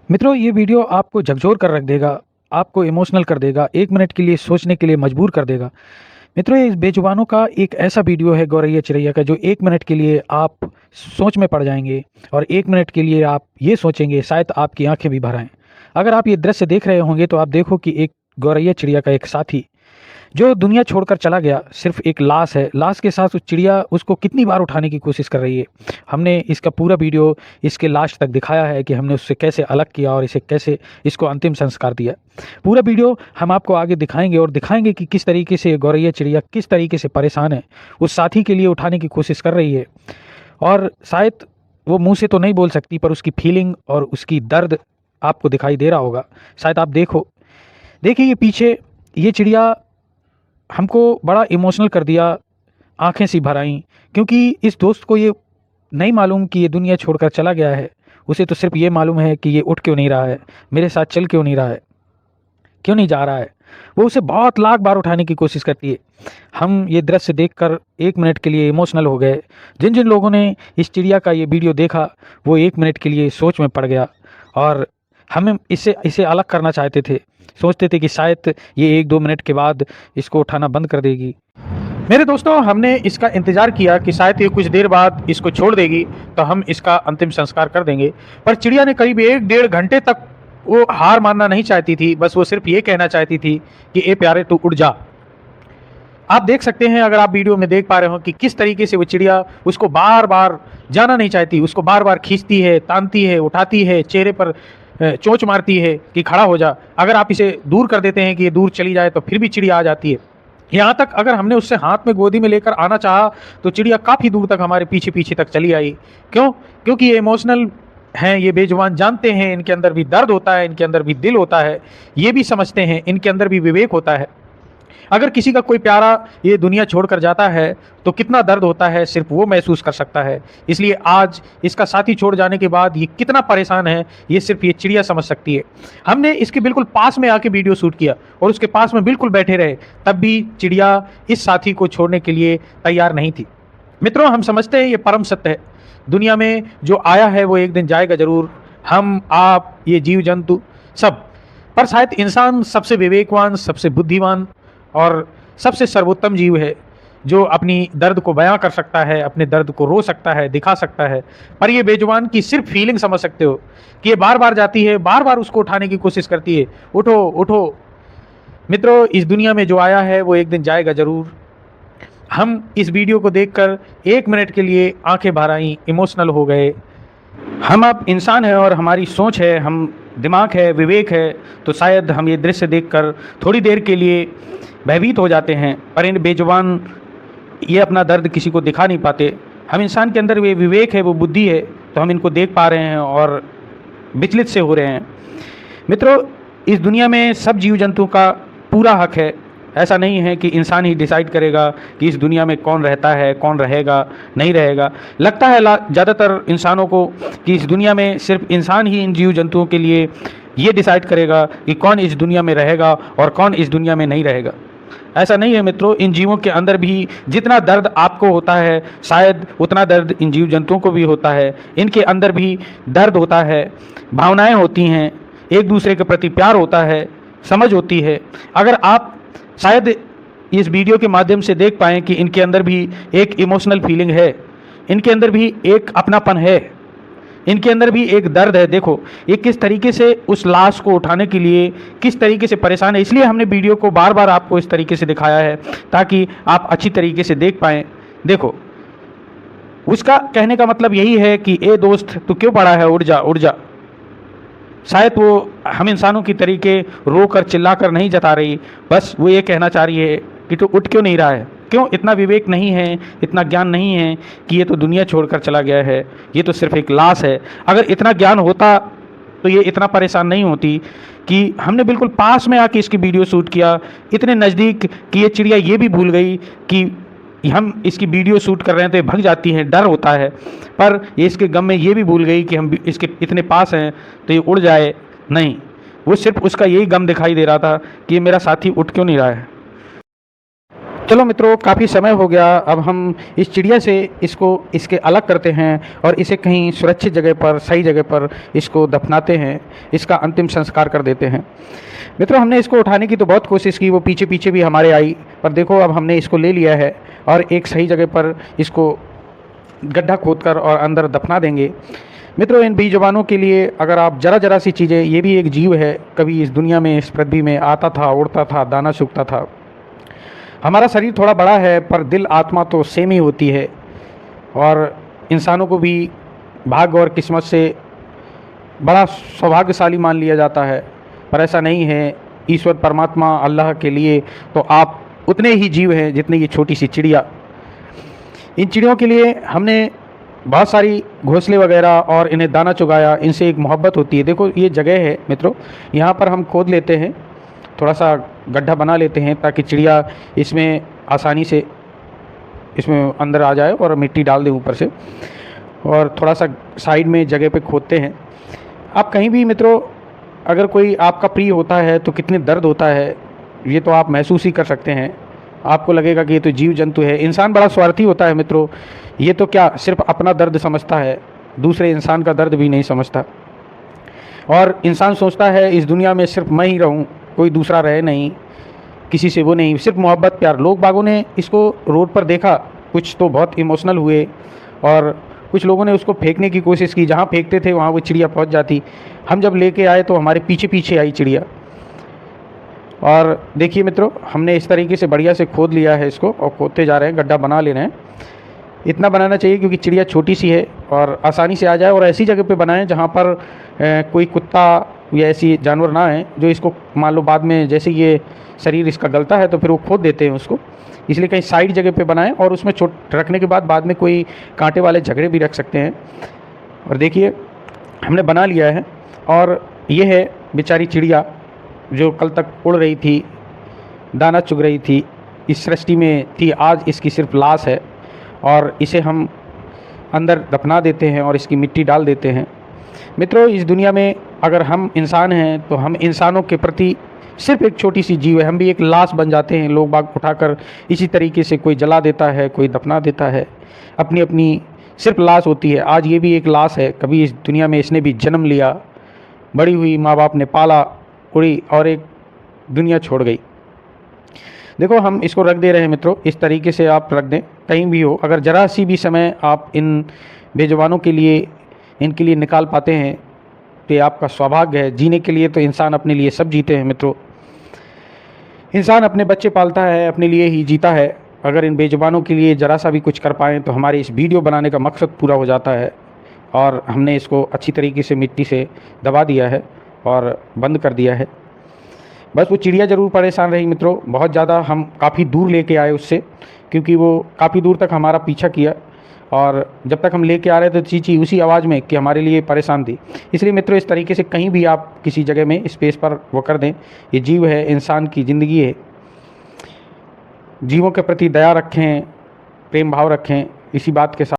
मित्रों, ये वीडियो आपको झकझोर कर रख देगा, आपको इमोशनल कर देगा, 1 मिनट के लिए सोचने के लिए मजबूर कर देगा। मित्रों, ये बेजुबानों का एक ऐसा वीडियो है गौरैया चिरैया का, जो 1 मिनट के लिए आप सोच में पड़ जाएँगे और 1 मिनट के लिए आप ये सोचेंगे, शायद आपकी आँखें भी भर आएँ। अगर आप ये दृश्य देख रहे होंगे तो आप देखो कि एक गौरैया चिड़िया का एक साथी जो दुनिया छोड़कर चला गया, सिर्फ़ एक लाश है। लाश के साथ उस चिड़िया उसको कितनी बार उठाने की कोशिश कर रही है। हमने इसका पूरा वीडियो इसके लास्ट तक दिखाया है कि हमने उससे कैसे अलग किया और इसे कैसे इसको अंतिम संस्कार दिया। पूरा वीडियो हम आपको आगे दिखाएँगे और दिखाएँगे कि किस तरीके से गौरैया चिड़िया किस तरीके से परेशान है। उस साथी के लिए उठाने की कोशिश कर रही है और शायद वो मुँह से तो नहीं बोल सकती, पर उसकी फीलिंग और उसकी दर्द आपको दिखाई दे रहा होगा। शायद आप देखिए ये पीछे ये चिड़िया हमको बड़ा इमोशनल कर दिया, आँखें सी भर आईं, क्योंकि इस दोस्त को ये नहीं मालूम कि ये दुनिया छोड़कर चला गया है। उसे तो सिर्फ़ ये मालूम है कि ये उठ क्यों नहीं रहा है, मेरे साथ चल क्यों नहीं रहा है, क्यों नहीं जा रहा है। वो उसे बहुत लाख बार उठाने की कोशिश करती है। हम ये दृश्य देखकर 1 मिनट के लिए इमोशनल हो गए। जिन-जिन लोगों ने इस चिड़िया का ये वीडियो देखा, वो 1 मिनट के लिए सोच में पड़ गया और हम इसे इसे अलग करना चाहते थे। सोचते थे कि शायद ये 1-2 मिनट के बाद इसको उठाना बंद कर देगी। मेरे दोस्तों, हमने इसका इंतज़ार किया कि शायद ये कुछ देर बाद इसको छोड़ देगी, तो हम इसका अंतिम संस्कार कर देंगे। पर चिड़िया ने करीब 1 डेढ़ घंटे तक वो हार मानना नहीं चाहती थी, बस वो सिर्फ़ ये कहना चाहती थी कि ए प्यारे तू उठ जा। आप देख सकते हैं, अगर आप वीडियो में देख पा रहे हो कि किस तरीके से वो चिड़िया उसको बार-बार जाना नहीं चाहती, उसको बार-बार खींचती है, तानती है, उठाती है, चेहरे पर चोंच मारती है कि खड़ा हो जा। अगर आप इसे दूर कर देते हैं कि ये दूर चली जाए, तो फिर भी चिड़िया आ जाती है। यहाँ तक अगर हमने उससे हाथ में गोदी में लेकर आना चाहा, तो चिड़िया काफ़ी दूर तक हमारे पीछे-पीछे तक चली आई। क्यों? क्योंकि ये इमोशनल हैं, ये बेजुबान जानते हैं, इनके अंदर भी दर्द होता है, इनके अंदर भी दिल होता है, ये भी समझते हैं, इनके अंदर भी विवेक होता है। अगर किसी का कोई प्यारा ये दुनिया छोड़कर जाता है, तो कितना दर्द होता है, सिर्फ़ वो महसूस कर सकता है। इसलिए आज इसका साथी छोड़ जाने के बाद ये कितना परेशान है, ये सिर्फ़ ये चिड़िया समझ सकती है। हमने इसके बिल्कुल पास में आके वीडियो शूट किया और उसके पास में बिल्कुल बैठे रहे, तब भी चिड़िया इस साथी को छोड़ने के लिए तैयार नहीं थी। मित्रों, हम समझते हैं ये परम सत्य है। दुनिया में जो आया है वो एक दिन जाएगा ज़रूर। हम, आप, ये जीव-जंतु सब। पर शायद इंसान सबसे विवेकवान, सबसे बुद्धिमान और सबसे सर्वोत्तम जीव है, जो अपनी दर्द को बयाँ कर सकता है, अपने दर्द को रो सकता है, दिखा सकता है। पर ये बेजुबान की सिर्फ़ फीलिंग समझ सकते हो कि ये बार-बार जाती है, बार-बार उसको उठाने की कोशिश करती है, उठो, उठो। मित्रों, इस दुनिया में जो आया है वो एक दिन जाएगा ज़रूर। हम इस वीडियो को देखकर 1 मिनट के लिए आँखें भर आईं, इमोशनल हो गए। हम अब इंसान हैं और हमारी सोच है, हम दिमाग है, विवेक है, तो शायद हम ये दृश्य देखकर थोड़ी देर के लिए भयभीत हो जाते हैं, पर इन बेजुबान ये अपना दर्द किसी को दिखा नहीं पाते। हम इंसान के अंदर ये विवेक है, वो बुद्धि है, तो हम इनको देख पा रहे हैं और विचलित से हो रहे हैं। मित्रों, इस दुनिया में सब जीव-जंतु का पूरा हक है। ऐसा नहीं है कि इंसान ही डिसाइड करेगा कि इस दुनिया में कौन रहता है, कौन रहेगा, नहीं रहेगा। लगता है ज़्यादातर इंसानों को कि इस दुनिया में सिर्फ़ इंसान ही इन जीव-जंतुओं के लिए ये डिसाइड करेगा कि कौन इस दुनिया में रहेगा और कौन इस दुनिया में नहीं रहेगा। ऐसा नहीं है मित्रों, इन जीवों के अंदर भी जितना दर्द आपको होता है, शायद उतना दर्द इन जीव-जंतुओं को भी होता है। इनके अंदर भी दर्द होता है, भावनाएँ होती हैं, एक दूसरे के प्रति प्यार होता है, समझ होती है। अगर आप शायद इस वीडियो के माध्यम से देख पाएँ कि इनके अंदर भी एक इमोशनल फीलिंग है, इनके अंदर भी एक अपनापन है, इनके अंदर भी एक दर्द है। देखो, ये किस तरीके से उस लाश को उठाने के लिए किस तरीके से परेशान है। इसलिए हमने वीडियो को बार-बार आपको इस तरीके से दिखाया है, ताकि आप अच्छी तरीके से देख पाएँ। देखो, उसका कहने का मतलब यही है कि ए दोस्त, तू क्यों पड़ा है, उठ जा, उठ जा। शायद वो हम इंसानों की तरीके रोकर चिल्लाकर नहीं जता रही, बस वो ये कहना चाह रही है कि तू उठ क्यों नहीं रहा है। क्यों? इतना विवेक नहीं है, इतना ज्ञान नहीं है कि ये तो दुनिया छोड़कर चला गया है, ये तो सिर्फ़ एक लाश है। अगर इतना ज्ञान होता तो ये इतना परेशान नहीं होती कि हमने बिल्कुल पास में आके इसकी वीडियो शूट किया, इतने नज़दीक कि ये चिड़िया ये भी भूल गई कि हम इसकी वीडियो शूट कर रहे हैं तो ये भग जाती हैं, डर होता है। पर ये इसके गम में ये भी भूल गई कि हम इसके इतने पास हैं तो ये उड़ जाए। नहीं, वो सिर्फ़ उसका यही गम दिखाई दे रहा था कि ये मेरा साथी उठ क्यों नहीं रहा है। चलो मित्रों, काफ़ी समय हो गया, अब हम इस चिड़िया से इसके अलग करते हैं और इसे कहीं सुरक्षित जगह पर, सही जगह पर इसको दफनाते हैं, इसका अंतिम संस्कार कर देते हैं। मित्रों, हमने इसको उठाने की तो बहुत कोशिश की, वो पीछे पीछे भी हमारे आई, पर देखो अब हमने इसको ले लिया है और एक सही जगह पर इसको गड्ढा खोदकर और अंदर दफना देंगे। मित्रों, इन बेजुबानों के लिए अगर आप ज़रा सी चीज़ें, ये भी एक जीव है, कभी इस दुनिया में, इस पृथ्वी में आता था, उड़ता था, दाना चुगता था। हमारा शरीर थोड़ा बड़ा है पर दिल आत्मा तो सेम ही होती है, और इंसानों को भी भाग्य और किस्मत से बड़ा सौभाग्यशाली मान लिया जाता है, पर ऐसा नहीं है। ईश्वर परमात्मा अल्लाह के लिए तो आप उतने ही जीव हैं जितने ये छोटी सी चिड़िया। इन चिड़ियों के लिए हमने बहुत सारी घोंसले वगैरह और इन्हें दाना चुगाया, इनसे एक मोहब्बत होती है। देखो ये जगह है मित्रों, यहाँ पर हम खोद लेते हैं, थोड़ा सा गड्ढा बना लेते हैं ताकि चिड़िया इसमें आसानी से इसमें अंदर आ जाए, और मिट्टी डाल दें ऊपर से, और थोड़ा सा साइड में जगह पे खोदते हैं। आप कहीं भी मित्रों, अगर कोई आपका प्रिय होता है तो कितने दर्द होता है ये तो आप महसूस ही कर सकते हैं। आपको लगेगा कि ये तो जीव जंतु है। इंसान बड़ा स्वार्थी होता है मित्रों, ये तो क्या सिर्फ अपना दर्द समझता है, दूसरे इंसान का दर्द भी नहीं समझता। और इंसान सोचता है इस दुनिया में सिर्फ मैं ही रहूं, कोई दूसरा रहे नहीं, किसी से वो नहीं, सिर्फ मोहब्बत प्यार। लोग बागों ने इसको रोड पर देखा, कुछ तो बहुत इमोशनल हुए, और कुछ लोगों ने उसको फेंकने की कोशिश की। जहाँ फेंकते थे वहाँ वो चिड़िया पहुँच जाती। हम जब लेके आए तो हमारे पीछे पीछे आई चिड़िया। और देखिए मित्रों, हमने इस तरीके से बढ़िया से खोद लिया है इसको, और खोदते जा रहे हैं, गड्ढा बना ले रहे हैं। इतना बनाना चाहिए क्योंकि चिड़िया छोटी सी है और आसानी से आ जाए, और ऐसी जगह पे बनाएं जहाँ पर कोई कुत्ता या ऐसी जानवर ना आए जो इसको, मान लो बाद में जैसे ये शरीर इसका गलता है तो फिर वो खोद देते हैं उसको, इसलिए कहीं साइड जगह पे बनाएं, और उसमें रखने के बाद में कोई कांटे वाले झगड़े भी रख सकते हैं। और देखिए हमने बना लिया है, और ये है बेचारी चिड़िया जो कल तक उड़ रही थी, दाना चुग रही थी, इस सृष्टि में थी, आज इसकी सिर्फ लाश है, और इसे हम अंदर दफना देते हैं और इसकी मिट्टी डाल देते हैं। मित्रों, इस दुनिया में अगर हम इंसान हैं तो हम इंसानों के प्रति सिर्फ एक छोटी सी जीव है, हम भी एक लाश बन जाते हैं। लोग बाग उठाकर इसी तरीके से कोई जला देता है, कोई दफना देता है, अपनी अपनी सिर्फ लाश होती है। आज ये भी एक लाश है, कभी इस दुनिया में इसने भी जन्म लिया, बड़ी हुई, माँ बाप ने पाला, उड़ी और एक दुनिया छोड़ गई। देखो हम इसको रख दे रहे हैं मित्रों, इस तरीके से आप रख दें कहीं भी हो। अगर ज़रा सी भी समय आप इन बेजुबानों के लिए, इनके लिए निकाल पाते हैं तो ये आपका सौभाग्य है। जीने के लिए तो इंसान अपने लिए सब जीते हैं मित्रों, इंसान अपने बच्चे पालता है, अपने लिए ही जीता है। अगर इन बेजुबानों के लिए ज़रा सा भी कुछ कर पाएँ तो हमारे इस वीडियो बनाने का मकसद पूरा हो जाता है। और हमने इसको अच्छी तरीके से मिट्टी से दबा दिया है और बंद कर दिया है। बस वो चिड़िया ज़रूर परेशान रही मित्रों, बहुत ज़्यादा। हम काफ़ी दूर लेके आए उससे, क्योंकि वो काफ़ी दूर तक हमारा पीछा किया, और जब तक हम लेके आ रहे थे चीची उसी आवाज़ में कि हमारे लिए परेशान थी। इसलिए मित्रों, इस तरीके से कहीं भी आप किसी जगह में स्पेस पर वो कर दें। ये जीव है, इंसान की ज़िंदगी है, जीवों के प्रति दया रखें, प्रेम भाव रखें, इसी बात के साथ